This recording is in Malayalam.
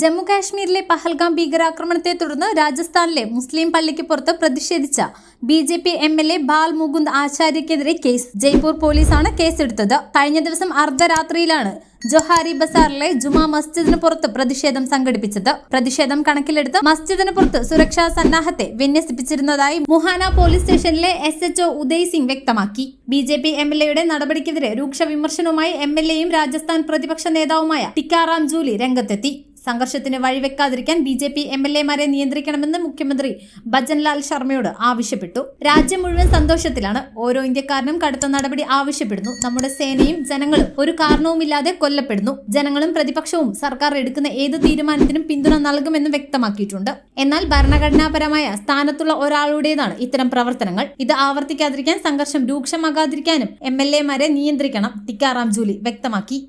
ജമ്മു കാശ്മീരിലെ പഹൽഗാം ഭീകരാക്രമണത്തെ തുടർന്ന് രാജസ്ഥാനിലെ മുസ്ലിം പള്ളിക്ക് പുറത്ത് പ്രതിഷേധിച്ച ബി.ജെ.പി. എം.എൽ.എ. ബാൽ മുകുന്ദ് ആചാര്യക്കെതിരെ കേസ്. ജയ്പൂർ പോലീസാണ് കേസെടുത്തത്. കഴിഞ്ഞ ദിവസം അർദ്ധരാത്രിയിലാണ് ജോഹാരി ബസാറിലെ ജുമാ മസ്ജിദിന് പുറത്ത് പ്രതിഷേധം സംഘടിപ്പിച്ചത്. പ്രതിഷേധം കണക്കിലെടുത്ത് മസ്ജിദിന് പുറത്ത് സുരക്ഷാ സന്നാഹത്തെ വിന്യസിപ്പിച്ചിരുന്നതായി മുഹാന പോലീസ് സ്റ്റേഷനിലെ SHO ഉദയ് സിംഗ് വ്യക്തമാക്കി. ബി.ജെ.പി. എം.എൽ.എയുടെ നടപടിക്കെതിരെ രൂക്ഷ വിമർശനവുമായി എം.എൽ.എയും രാജസ്ഥാൻ പ്രതിപക്ഷ നേതാവുമായ ടിക്കാറാം ജൂലി രംഗത്തെത്തി. സംഘർഷത്തിന് വഴിവെക്കാതിരിക്കാൻ ബി.ജെ.പി. എം.എൽ.എമാരെ നിയന്ത്രിക്കണമെന്ന് മുഖ്യമന്ത്രി ഭജൻലാൽ ശർമ്മയോട് ആവശ്യപ്പെട്ടു. രാജ്യം മുഴുവൻ സന്തോഷത്തിലാണ്. ഓരോ ഇന്ത്യക്കാരനും കടുത്ത നടപടി ആവശ്യപ്പെടുന്നു. നമ്മുടെ സേനയും ജനങ്ങളും ഒരു കാരണവുമില്ലാതെ കൊല്ലപ്പെടുന്നു. ജനങ്ങളും പ്രതിപക്ഷവും സർക്കാർ എടുക്കുന്ന ഏത് തീരുമാനത്തിനും പിന്തുണ നൽകുമെന്ന് വ്യക്തമാക്കിയിട്ടുണ്ട്. എന്നാൽ ഭരണഘടനാപരമായ സ്ഥാനത്തുള്ള ഒരാളുടേതാണ് ഇത്തരം പ്രവർത്തനങ്ങൾ. ഇത് ആവർത്തിക്കാതിരിക്കാൻ, സംഘർഷം രൂക്ഷമാകാതിരിക്കാനും എം.എൽ.എമാരെ നിയന്ത്രിക്കണം, ടിക്കാറാം ജൂലി വ്യക്തമാക്കി.